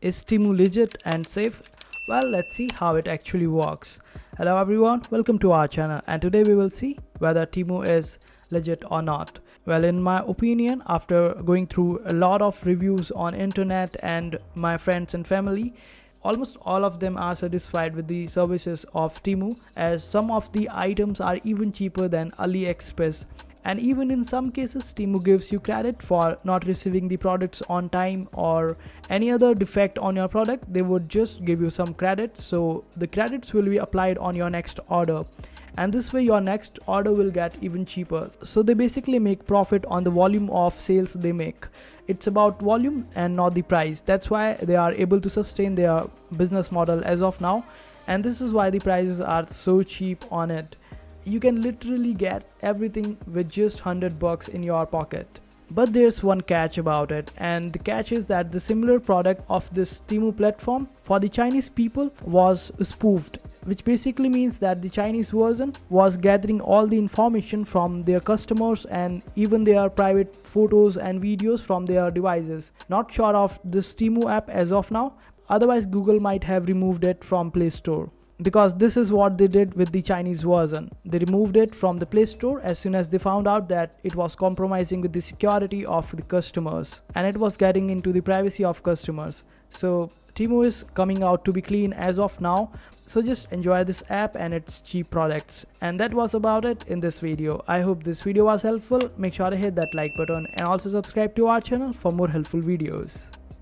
Is Temu legit and safe? Well, let's see how it actually works. Hello everyone, welcome to our channel, and today we will see whether Temu is legit or not. Well, in my opinion, after going through a lot of reviews on internet and my friends and family, almost all of them are satisfied with the services of Temu, as some of the items are even cheaper than AliExpress. And even in some cases, Temu gives you credit for not receiving the products on time or any other defect on your product. They would just give you some credits, so the credits will be applied on your next order, and this way your next order will get even cheaper. So they basically make profit on the volume of sales they make. It's about volume and not the price. That's why they are able to sustain their business model as of now, and this is why the prices are so cheap on it. You can literally get everything with just $100 in your pocket. But there's one catch about it, and the catch is that the similar product of this Temu platform for the Chinese people was spoofed, which basically means that the Chinese version was gathering all the information from their customers and even their private photos and videos from their devices. Not sure of this Temu app as of now, otherwise Google might have removed it from Play Store. Because this is what they did with the Chinese version. They removed it from the Play Store as soon as they found out that it was compromising with the security of the customers and it was getting into the privacy of customers. So Temu is coming out to be clean as of now. So just enjoy this app and its cheap products. And that was about it in this video. I hope this video was helpful. Make sure to hit that like button and also subscribe to our channel for more helpful videos.